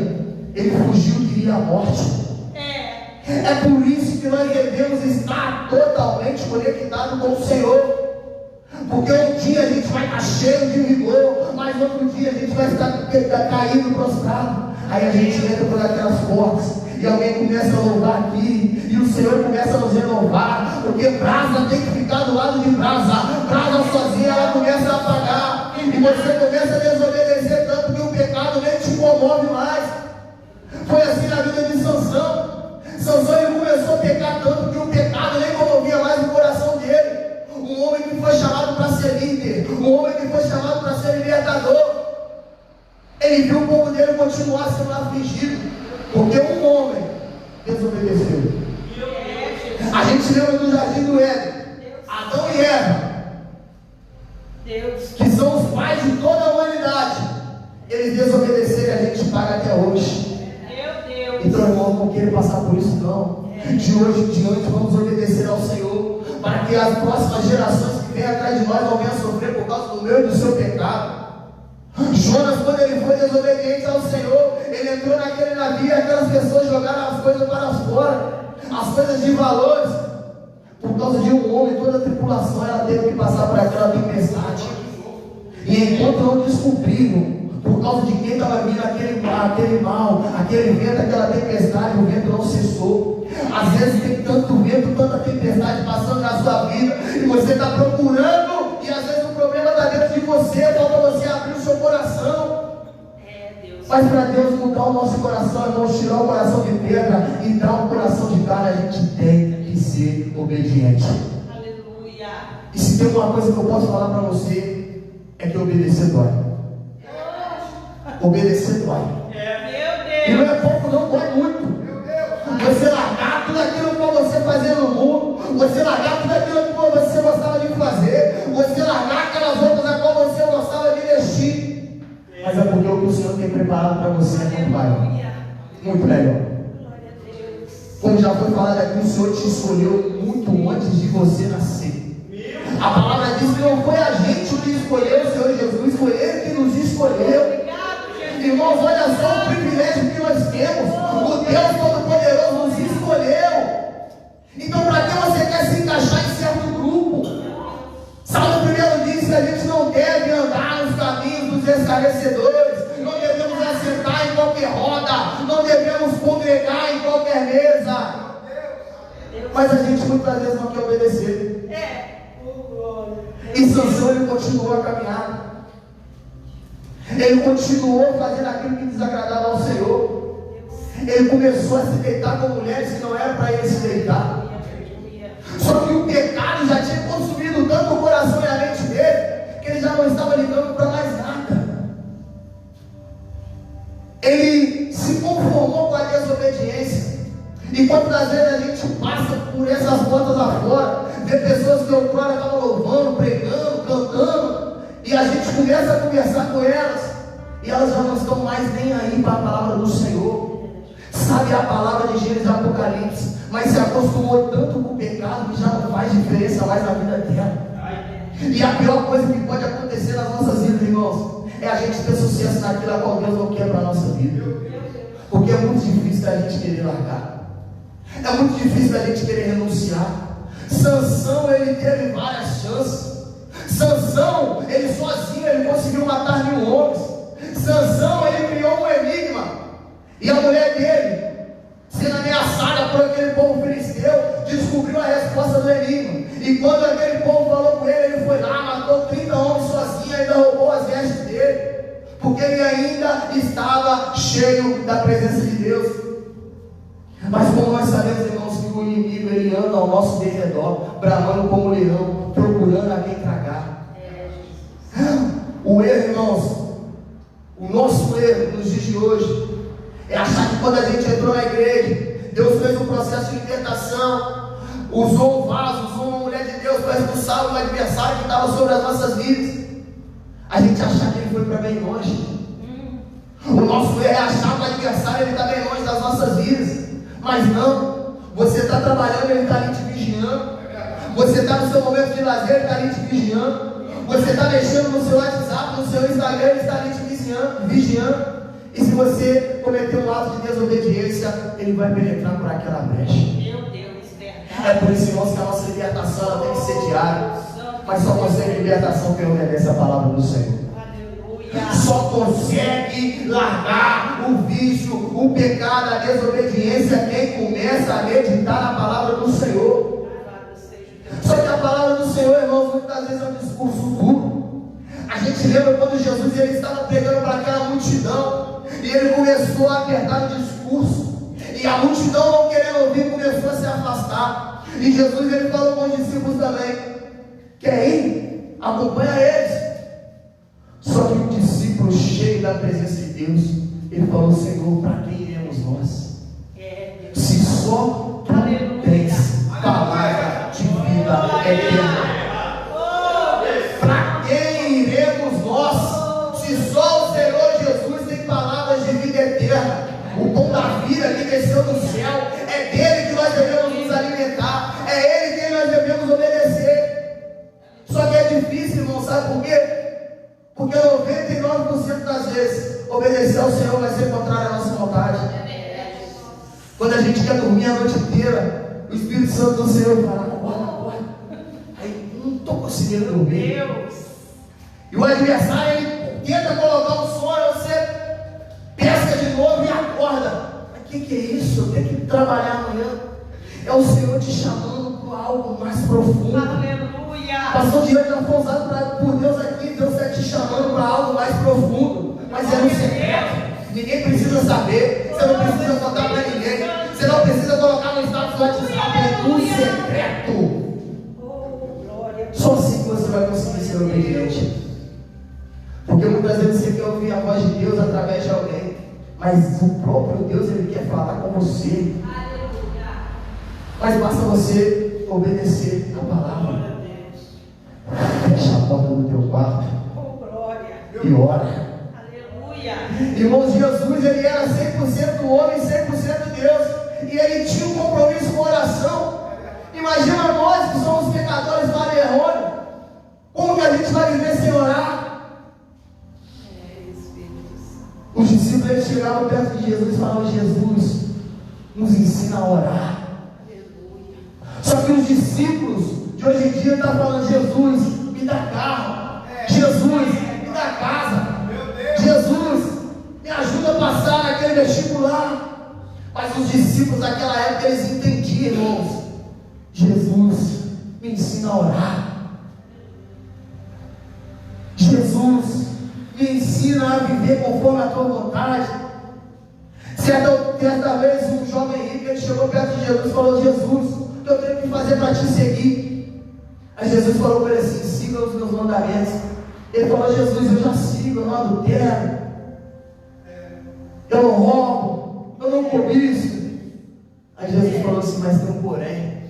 ele fugiu e queria a morte. É por isso que nós devemos estar totalmente conectados com o Senhor, porque um dia a gente vai estar cheio de vigor, mas outro dia a gente vai estar caído, prostrado. Aí a gente entra por aquelas portas e alguém começa a louvar aqui, e o Senhor começa a nos renovar, porque brasa tem que ficar do lado de brasa. Brasa sozinha ela começa a apagar, e você começa a desobedecer tanto que o pecado nem te comove mais. Foi assim na vida de Sansão. Sansão ele começou a pecar tanto que o pecado nem comovia mais o coração dele. Um homem que foi chamado para ser líder, um homem que foi chamado para ser libertador, ele viu o povo dele continuar sendo afligido, porque um homem desobedeceu. A gente lembra do jardim do Éden, Adão e Eva, que são os pais de toda a humanidade. Eles desobedeceram e a gente paga até hoje. Então, irmão, não quero passar por isso não. De hoje em diante vamos obedecer ao Senhor, para que as próximas gerações que vêm atrás de nós não venham sofrer por causa do meu e do seu pecado. Jonas, quando ele foi desobediente ao Senhor, ele entrou naquele navio e aquelas pessoas jogaram as coisas para fora, as coisas de valores. Por causa de um homem, toda a tripulação ela teve que passar por aquela tempestade. E enquanto não descobriram por causa de quem estava vindo aquele mal, aquele vento, aquela tempestade, o vento não cessou. Às vezes tem tanto vento, tanta tempestade passando na sua vida, e você está procurando, e às vezes o problema está dentro de você, falta você abrir o seu coração. Mas para Deus mudar o nosso coração, irmãos, tirar o coração de pedra e dar um coração de carne, a gente tem que ser obediente. Aleluia. E se tem uma coisa que eu posso falar para você, é que obedecer dói. Obedecer dói. E não é pouco, não, dói muito. Você largar tudo aquilo que você fazia no mundo, você largar tudo aquilo que você gostava de fazer, você largar aquelas roupas a qual você gostava de vestir. Mas é porque o que o Senhor tem preparado para você é muito maior, muito melhor. Como já foi falado aqui, o Senhor te escolheu muito antes de você nascer. A palavra diz que não foi a gente que escolheu. escolheu o Senhor Jesus, foi Ele que nos escolheu. Irmãos, olha só o privilégio que nós temos. O Deus Todo-Poderoso nos escolheu. Então, para que você quer se encaixar em certo grupo? Salmo 1 diz que a gente não deve andar nos caminhos dos escarnecedores, não devemos assentar em qualquer roda, não devemos congregar em qualquer mesa. Mas a gente muitas vezes não quer obedecer. E Sansão, ele continuou a caminhada. Ele continuou fazendo aquilo que desagradava ao Senhor. Ele começou a se deitar com mulheres que não era para ele se deitar. Só que o pecado já tinha consumido tanto o coração e a mente dele, que ele já não estava ligando para mais nada. Ele se conformou com a desobediência. E quantas vezes a gente passa por essas portas afora, vê pessoas que outrora estavam louvando, pregando, cantando, e a gente começa a conversar com elas, e elas já não estão mais nem aí para a palavra do Senhor. Sabe a palavra de Gênesis e Apocalipse, mas se acostumou tanto com o pecado que já não faz diferença mais na vida dela. E a pior coisa que pode acontecer nas nossas vidas, irmãos, é a gente ter sucesso naquilo a qual Deus não quer para a nossa vida. Porque é muito difícil a gente querer largar. É muito difícil a gente querer renunciar. Sansão, ele teve várias chances. Sansão, ele sozinho, ele conseguiu matar 1000 homens. Sansão, ele criou um enigma. E a mulher dele, sendo ameaçada por aquele povo filisteu, descobriu a resposta do enigma. E quando aquele povo falou com ele, ele foi lá, matou 30 homens sozinho, ainda roubou as vestes dele, porque ele ainda estava cheio da presença de Deus. Mas como nós sabemos, irmãos, que o inimigo, ele anda ao nosso derredor, bramando como leão, procurando a quem tragar. O erro, irmãos, o nosso erro nos dias de hoje, é achar que quando a gente entrou na igreja, Deus fez um processo de libertação, usou um vaso, usou uma mulher de Deus para expulsar um adversário que estava sobre as nossas vidas. A gente achar que ele foi para bem longe. O nosso erro é achar que o adversário está bem longe das nossas vidas. Mas não, você está trabalhando, ele está ali te vigiando. Você está no seu momento de lazer, ele está ali te vigiando. Você está mexendo no seu WhatsApp, no seu Instagram, ele está ali te vigiando. E se você cometer um ato de desobediência, ele vai penetrar por aquela brecha. Meu Deus, verdade. É por isso, irmãos, que a nossa libertação ela tem que ser diária. Mas só consegue libertação quem obedece a palavra do Senhor. Aleluia. Só consegue largar o vício, o pecado, a desobediência quem começa a meditar na palavra do Senhor. Só que a palavra do Senhor, irmãos, muitas vezes é um discurso duro. A gente lembra quando Jesus ele estava pregando para aquela multidão. E ele começou a apertar o discurso. E a multidão, não querendo ouvir, começou a se afastar. E Jesus ele falou com os discípulos também: quer ir? Acompanha eles. Só que o discípulo, cheio da presença de Deus, ele falou: Senhor, para quem iremos nós? Se só tu tens palavra de vida eterna. Para quem iremos nós? Se só o Senhor Jesus tem palavras de vida eterna. O pão da vida que desceu do céu, é dele que nós devemos nos alimentar, é ele que nós devemos obedecer. Só que é difícil, irmão, sabe por quê? Porque 99% das vezes obedecer ao Senhor vai ser contrário à nossa vontade. Quando a gente quer dormir a noite inteira, o Espírito Santo do Senhor fala: acorda. Aí não estou conseguindo dormir. E o adversário ele tenta colocar um sonho, você pesca de novo e acorda. Mas o que é isso? Eu tenho que trabalhar amanhã. É o Senhor te chamando para algo mais profundo. Aleluia. Pastor Diante já foi usado por Deus aqui. Deus está te chamando para algo mais profundo. Mas é um secreto. Ninguém precisa saber. Você não precisa contar para ninguém. Você não precisa colocar no status do WhatsApp. É um secreto. Só assim que você vai conseguir ser obediente. Porque muitas vezes você quer ouvir a voz de Deus através de alguém. Mas o próprio Deus, ele quer falar com você. Mas basta você obedecer a palavra. Fecha a porta do teu quarto e ora. Aleluia. Irmãos, Jesus ele era 100% homem, 100% Deus. E ele tinha um compromisso com a oração. Imagina nós que somos pecadores, vale errôneo. Como que a gente vai viver sem orar? Os discípulos eles chegavam perto de Jesus e falavam: Jesus, nos ensina a orar. Só que os discípulos de hoje em dia estão falando: Jesus, me dá carro. Jesus, me dá casa. Jesus, me ajuda a passar naquele vestibular. Mas os discípulos daquela época, eles entendiam, irmãos: Jesus, me ensina a orar. Jesus, me ensina a viver conforme a tua vontade. Certa vez um jovem rico, ele chegou perto de Jesus e falou: Jesus, o que eu tenho que fazer para te seguir? Aí Jesus falou para ele assim: siga os meus mandamentos. Ele falou: Jesus, eu já sigo, eu não adultero, eu não roubo, eu não cobiço. Aí Jesus falou assim: mas tem um porém.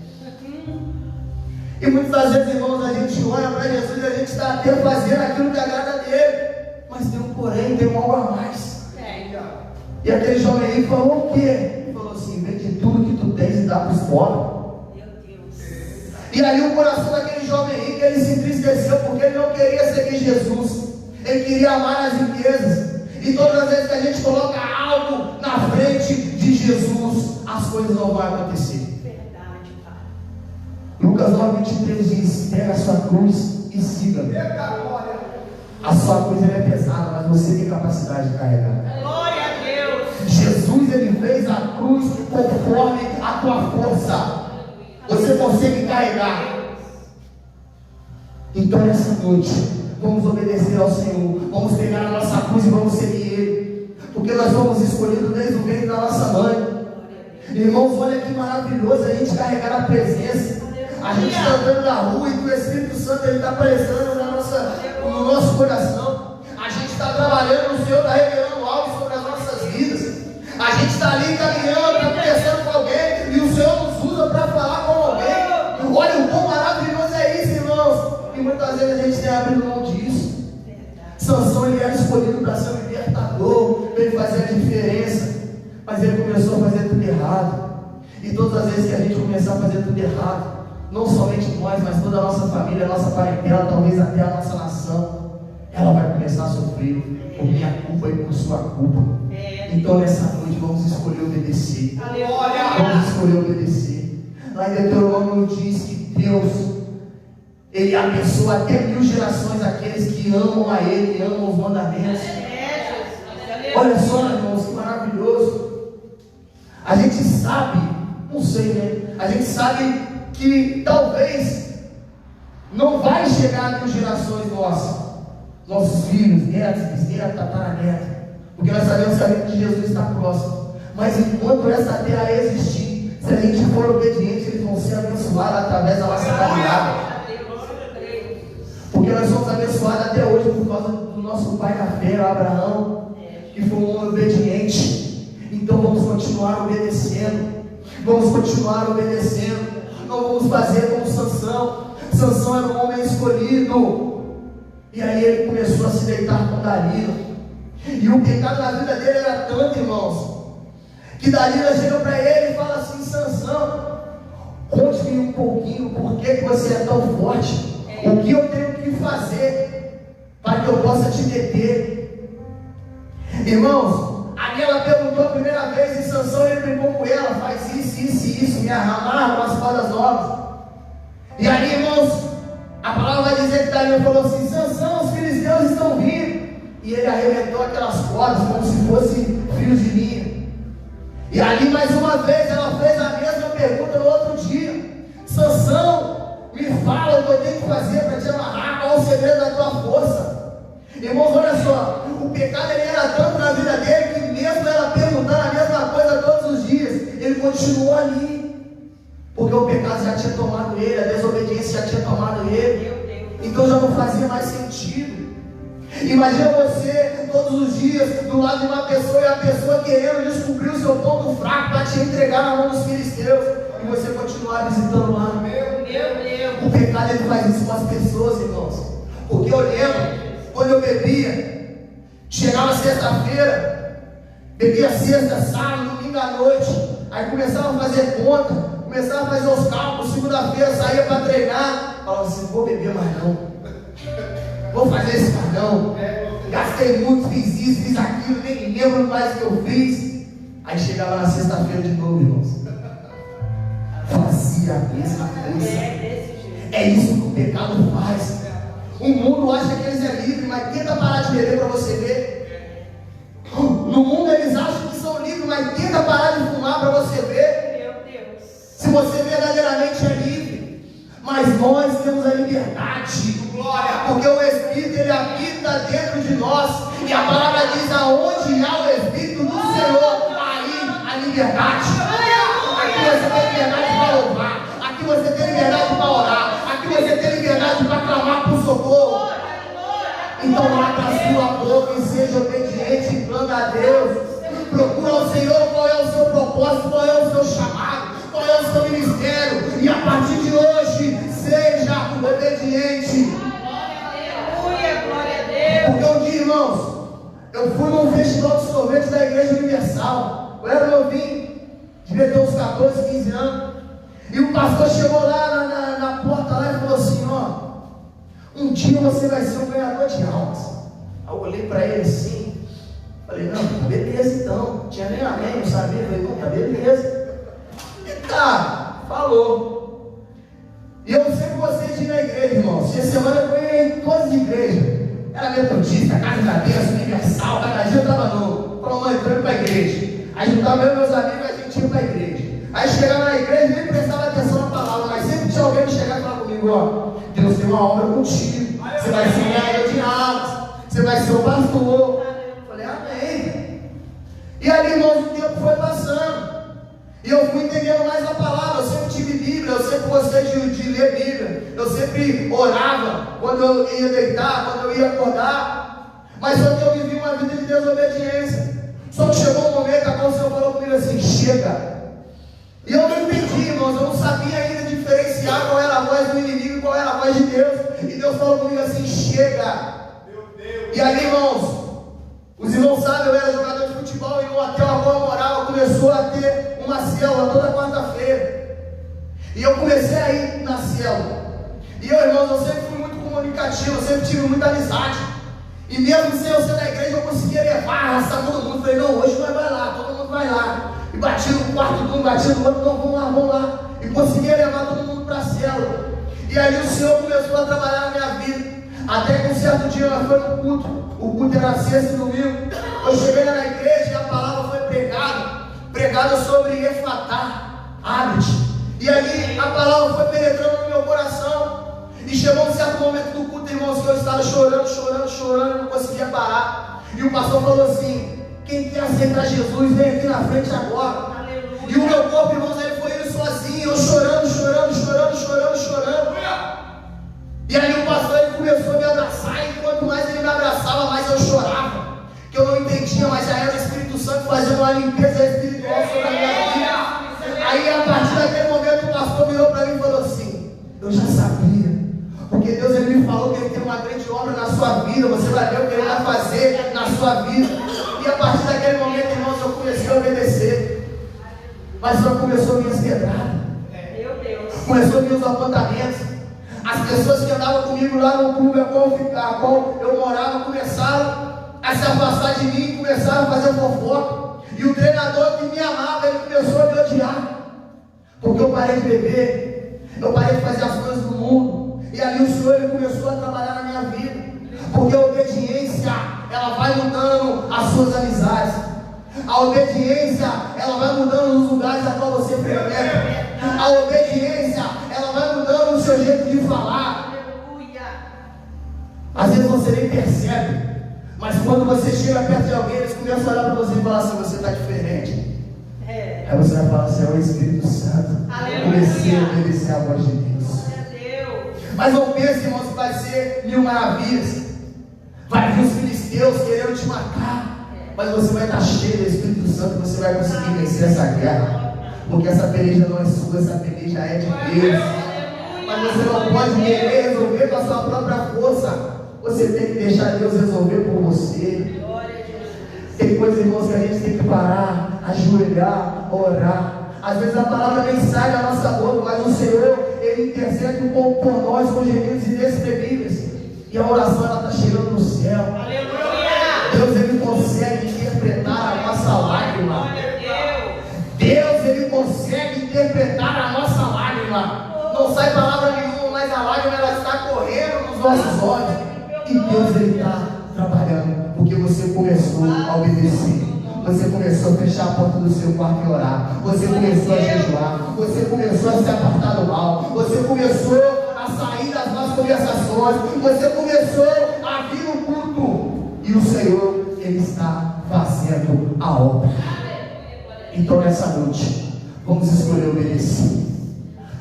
E muitas das vezes, irmãos, a gente olha para Jesus e a gente está até fazendo aquilo que agrada dele, mas tem um porém, tem um algo a mais. E aquele jovem aí falou o quê? Ele falou assim: vende tudo que tu tens e dá para os pobres. E aí o coração daquele jovem rico, ele se entristeceu, porque ele não queria seguir Jesus, ele queria amar as riquezas. E todas as vezes que a gente coloca algo na frente de Jesus, as coisas não vão acontecer. Verdade, Pai. Lucas 9:23 diz: pega a sua cruz e siga-me. A sua cruz é pesada, mas você tem capacidade de carregar. Glória a Deus. Jesus, ele fez a cruz conforme a tua força. Você consegue carregar. Então nessa noite, vamos obedecer ao Senhor. Vamos pegar a nossa cruz e vamos seguir Ele. Porque nós fomos escolhidos desde o ventre da nossa mãe. Irmãos, olha que maravilhoso a gente carregar a presença. A gente está andando na rua e o Espírito Santo está aparecendo no nosso coração. A gente está trabalhando, o Senhor está revelando algo sobre as nossas vidas. A gente está ali caminhando, está conversando com alguém, e o Senhor nos usa para falar com alguém. Olha o quão maravilhoso é isso, irmãos. E muitas vezes a gente tem abrido mão disso. Sansão, ele era escolhido para ser um libertador, para ele fazer a diferença, mas ele começou a fazer tudo errado. E todas as vezes que a gente começar a fazer tudo errado, não somente nós, mas toda a nossa família, a nossa parentela, talvez até a nossa nação, ela vai começar a sofrer por minha culpa e por sua culpa. Então nessa noite vamos escolher obedecer. Vamos escolher obedecer. Lá em Deuteronômio diz que Deus, Ele abençoa até 1000 gerações aqueles que amam a Ele e amam os mandamentos. Olha só, irmãos, que maravilhoso. A gente sabe, não sei, né? A gente sabe que talvez não vai chegar a 1000 gerações nossos filhos, netos, bisnetos, tataranetos, porque nós sabemos que a vida de Jesus está próximo. Mas enquanto essa terra existir, se a gente for obediente, eles vão ser abençoados através da nossa caminhada. Porque nós somos abençoados até hoje por causa do nosso pai na fé, Abraão, que foi um homem obediente. Então vamos continuar obedecendo. Vamos continuar obedecendo. Não vamos fazer como Sansão. Sansão era um homem escolhido. E aí ele começou a se deitar com Dalila. E o pecado na vida dele era tanto, irmãos, que Dalila chega para ele e fala assim: Sansão, conte-me um pouquinho, por que você é tão forte? O que eu tenho que fazer para que eu possa te deter? Irmãos, ali ela perguntou a primeira vez e Sansão, ele brincou com ela: faz isso, isso e isso, me amarra com as cordas novas. E aí, irmãos, a palavra vai dizer que Dalila falou assim: Sansão, os filisteus estão vindo. E ele arrebentou aquelas cordas como se fossem fios de linha. E ali mais uma vez ela fez a mesma pergunta no outro dia: Sansão, me fala o que eu tenho que fazer para te amarrar, qual é o segredo da tua força? Irmãos, olha só, o pecado ele era tanto na vida dele que mesmo ela perguntando a mesma coisa todos os dias, ele continuou ali, porque o pecado já tinha tomado ele, a desobediência já tinha tomado ele, então já não fazia mais sentido. Imagina você todos os dias do lado de uma pessoa e a pessoa querendo descobrir o seu ponto fraco para te entregar na mão dos filisteus e você continuar visitando lá. Meu Deus. O pecado ele faz isso com as pessoas, irmãos. Porque eu lembro quando eu bebia, chegava sexta-feira, bebia sexta, sábado, domingo à noite, aí começava a fazer conta, começava a fazer os cálculos, segunda-feira saía para treinar, falava assim: vou beber mais não. Vou fazer isso mais não. Gastei gastei muito, fiz isso, fiz aquilo, nem lembro mais o que eu fiz. Aí chegava na sexta-feira de novo, irmãos. Fazia a mesma coisa. É isso que o pecado faz. O mundo acha que eles é livre, mas tenta parar de beber para você ver. No mundo eles acham que são livres, mas tenta parar de fumar para você ver. Meu Deus. Se você verdadeiramente é livre. Mas nós temos a liberdade. Glória. Porque o Espírito, ele habita dentro de nós. E a palavra diz: aonde há o Espírito do Senhor, aí a liberdade. Aqui você tem liberdade para louvar. Aqui você tem liberdade para orar. Aqui você tem liberdade para clamar por socorro. Então abra a sua boca e seja obediente e clame a Deus. Procura o Senhor qual é o seu propósito, qual é o seu chamado, qual é o seu ministério. E a partir de hoje, seja obediente. Aleluia, glória a Deus. Porque um dia, irmãos, eu fui num festival de sorvete da Igreja Universal. Eu era novinho, devia ter uns 14, 15 anos. E o pastor chegou lá na porta lá e falou assim: ó, um dia você vai ser um ganhador de almas. Aí eu olhei para ele assim, falei: não, beleza então. Não tinha nem amém, não sabia. Falei: não, tá beleza. E tá, falou. E eu sempre gostei de ir na igreja, irmãos. Essa semana eu fui em todas as igrejas. Era metodista, Casa da Bênção, Universal, cada dia eu estava novo. Falou: mãe, estou indo para a igreja. Aí juntava eu e meus amigos, a gente ia para a igreja. Aí chegava na igreja, nem prestava atenção na palavra, mas sempre tinha alguém que chegava e falava comigo: ó, Deus tem uma obra contigo. Você vai ser ganhador de almas. Você vai ser o pastor. Eu falei: amém. E ali, irmãos, o tempo foi passando. E eu fui entendendo mais a palavra. Eu sempre tive Bíblia, eu sempre gostei de ler Bíblia. Eu sempre orava quando eu ia deitar, quando eu ia acordar. Mas só que eu vivi uma vida de desobediência. Só que chegou um momento a qual o Senhor falou comigo assim: chega. E eu não entendi, irmãos, eu não sabia ainda diferenciar qual era a voz do inimigo e qual era a voz de Deus. E Deus falou comigo assim: chega. E aí, irmãos, os irmãos sabem, eu era jogador de futebol e no hotel a qual eu morava começou a ter uma célula toda quarta-feira. E eu comecei a ir na célula. E eu, irmãos, eu sempre fui muito comunicativo, eu sempre tive muita amizade. E mesmo sem eu ser da igreja, eu conseguia levar, arrastar todo mundo. Falei: não, hoje nós vai lá, todo mundo vai lá. E bati no quarto de um, bati no outro, não, vamos lá. E conseguia levar todo mundo para a célula. E aí o Senhor começou a trabalhar na minha vida. Até que um certo dia nós fomos no culto. O culto era sexta e domingo. Eu cheguei na igreja e a palavra foi pregada sobre Efatá, abre-te. E aí a palavra foi penetrando no meu coração. E chegou um certo momento do culto, irmãos, que eu estava chorando, não conseguia parar. E o pastor falou assim: quem quer aceitar Jesus, vem aqui na frente agora. Aleluia. E o meu corpo, irmãos, ele foi indo sozinho, eu chorando. E aí o pastor, ele começou a me abraçar, e quanto mais ele me abraçava, mais eu chorava. Que eu não entendia, mas já era o Espírito Santo fazendo uma limpeza espiritual sobre a minha vida. Aí a partir daquele momento o pastor virou para mim e falou assim: eu já sabia. Porque Deus, ele me falou que ele tem uma grande obra na sua vida. Você vai ver o que ele vai fazer na sua vida. E a partir daquele momento, irmãos, eu comecei a obedecer. Mas só começou a vir as pedradas. Meu Deus. Começou a vir os apontamentos. As pessoas que andavam comigo lá no clube a qual eu morava começaram a se afastar de mim, começaram a fazer fofoca. E o treinador que me amava, ele começou a me odiar. Porque eu parei de beber, eu parei de fazer as coisas do mundo. E ali o Senhor, ele começou a trabalhar na minha vida. Porque a obediência, ela vai mudando as suas amizades. A obediência, ela vai mudando os lugares a qual você frequenta. A obediência, ela vai mudando o seu jeito de falar. Aleluia. Às vezes você nem percebe, mas quando você chega perto de alguém, eles começam a olhar para você e falar assim: você está diferente. Aí você vai falar assim: é o Espírito Santo. Aleluia. Comecei a obedecer a voz de Deus. Mas não pense, irmãos, que vai ser mil maravilhas. Vai vir os filisteus querendo te matar, mas você vai estar cheio do Espírito Santo. Você vai conseguir vencer essa guerra. Porque essa peleja não é sua, essa peleja é de Deus. Mas você não pode querer resolver com a sua própria força. Você tem que deixar Deus resolver por você. Tem coisas, irmãos, que a gente tem que parar, ajoelhar, orar. Às vezes a palavra nem sai da nossa boca, mas o Senhor, ele intercede um pouco por nós com gemidos inexprimíveis. E a oração, ela está chegando no céu. Aleluia! Deus, Ele consegue interpretar a nossa lágrima. Deus, Ele consegue interpretar a nossa lágrima. Não sai palavra nenhuma, mas a lágrima ela está correndo nos nossos olhos. E Deus, Ele está trabalhando, porque você começou a obedecer. Você começou a fechar a porta do seu quarto e orar. Você começou a jejuar. Você começou a se apartar do mal. Você começou a sair das más conversações. Você começou a vir no culto. E o Senhor, Ele está fazendo a obra. Então nessa noite, vamos escolher obedecer.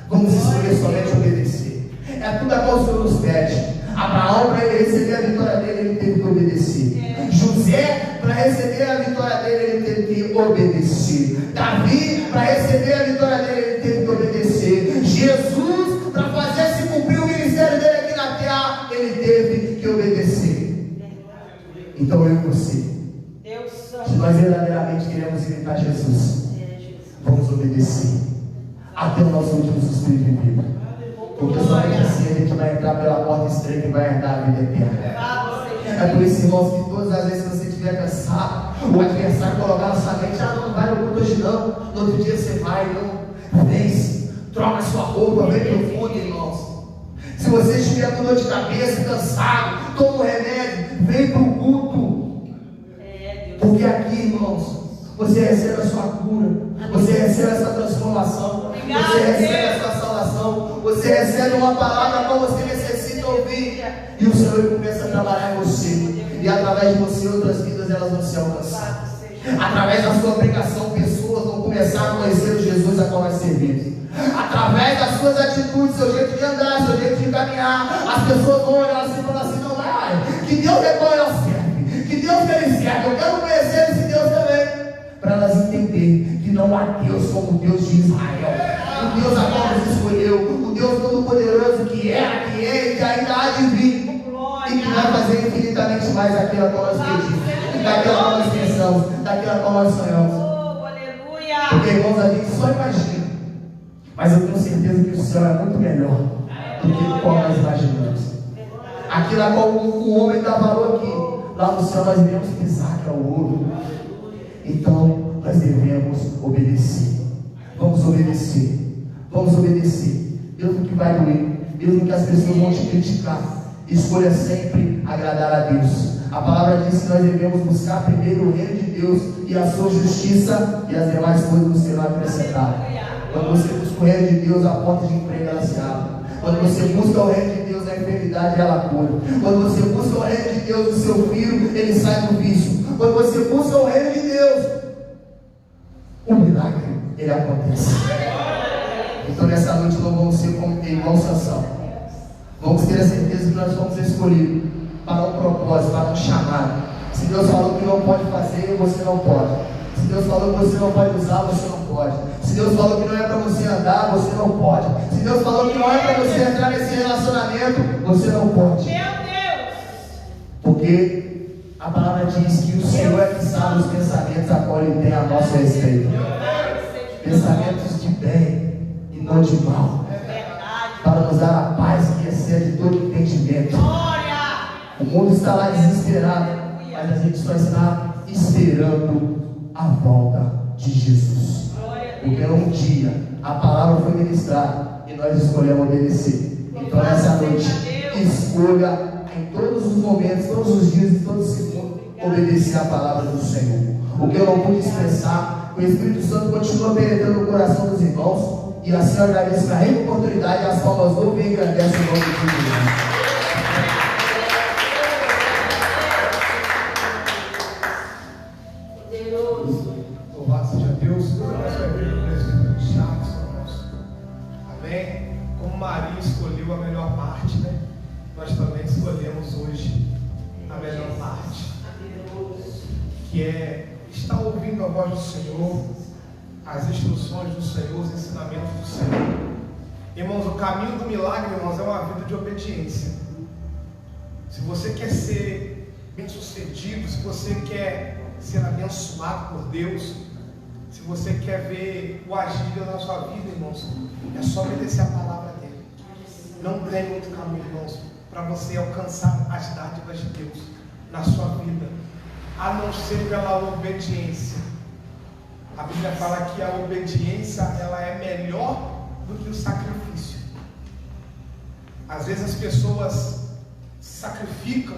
Vamos escolher somente obedecer. É tudo a qual o Senhor nos pede. Abraão, para ele receber a vitória dele, ele teve que obedecer. José, para receber a vitória dele, ele teve que obedecer. Davi, para receber a vitória dele, ele teve que obedecer. Jesus, para fazer se cumprir o ministério dele aqui na terra, ele teve que obedecer. Então eu e você, se nós verdadeiramente queremos imitar Jesus, vamos obedecer até o nosso último suspiro de vida. Porque somente assim a gente vai entrar pela porta estreita e vai herdar a vida eterna. É por isso, irmãos, que todas as vezes que você estiver cansado, o adversário colocar na sua mente: ah, não vai no culto hoje não, no outro dia você vai, não. Vem, troca sua roupa, vem pro culto, irmãos. Se você estiver com dor de cabeça, cansado, toma um remédio, vem pro culto. Porque aqui, irmãos, você recebe a sua cura, você recebe essa transformação, você recebe a sua salvação, você recebe uma palavra como você necessita ouvir, e o Senhor começa a trabalhar em você, e através de você outras vidas elas vão ser alcançadas. Através da sua pregação, pessoas vão começar a conhecer o Jesus a qual nós servimos. Através das suas atitudes, seu jeito de andar, seu jeito de caminhar, as pessoas vão olhar assim e falar assim: não, vai, que Deus é qual ela serve, que Deus que ele serve, eu quero conhecer esse Deus também. Para elas entenderem que não há Deus como o Deus de Israel, o Deus a qual nos escolheu, o Deus todo-poderoso que era, que é e que ainda há de vir, e que vai fazer infinitamente mais daquilo a qual nós pedimos, daquilo a qual nós pensamos, daquilo a qual nós sonhamos. Porque, irmãos, a gente só imagina, mas eu tenho certeza que o céu é muito melhor do que o qual nós imaginamos. Aquilo a qual o homem dá valor aqui, lá no céu nós iremos pisar, que é o ouro. Então nós devemos obedecer. Vamos obedecer. Vamos obedecer. Deus não que vai doer, Deus não que as pessoas vão te criticar. Escolha sempre agradar a Deus. A palavra diz que nós devemos buscar primeiro o reino de Deus e a sua justiça, e as demais coisas nos serão acrescentadas. Quando você busca o reino de Deus, a porta de emprego ela se abre. Quando você busca o reino de Deus, a enfermidade ela cura. Quando você busca o reino de Deus, o seu filho ele sai do vício. Quando você busca o reino de Deus, o milagre ele acontece. Então nessa noite nós vamos ser como irmão Sansão. Vamos ter a certeza que nós fomos escolhidos para um propósito, para um chamado. Se Deus falou que não pode fazer, você não pode. Se Deus falou que você não pode usar, você não pode. Se Deus falou que não é para você andar, você não pode. Se Deus falou que não é para você entrar nesse relacionamento, você não pode. Meu Deus! Porque a palavra diz que o Senhor é que sabe os pensamentos a qual Ele tem a nosso respeito. Pensamentos de bem e não de mal. Para nos dar a paz que excede todo entendimento. O mundo está lá desesperado, mas a gente só está esperando a volta de Jesus. Porque um dia a palavra foi ministrada e nós escolhemos obedecer. Então nessa noite, escolha em todos os momentos, todos os dias e todos os segundos, obedecer a palavra do Senhor. O que eu não pude expressar, o Espírito Santo continua penetrando o coração dos irmãos. E assim eu agradeço pela oportunidade, as palmas do bem engrandecem o nome de Jesus. Louvado seja Deus. Nós vai abrir o presbítero de Chaves, irmãos. Amém? Como Maria escolheu a melhor parte, né? Nós também escolhemos hoje a melhor parte, que é estar ouvindo a voz do Senhor, as instruções do Senhor, os ensinamentos do Senhor. Irmãos, o caminho do milagre, irmãos, é uma vida de obediência. Se você quer ser bem sucedido, se você quer ser abençoado por Deus, se você quer ver o agir de Deus na sua vida, irmãos, é só obedecer a palavra dele. Não tem outro caminho, irmãos, para você alcançar as dádivas de Deus na sua vida. a não ser pela obediência. A Bíblia fala que a obediência ela é melhor do que o sacrifício. Às vezes as pessoas sacrificam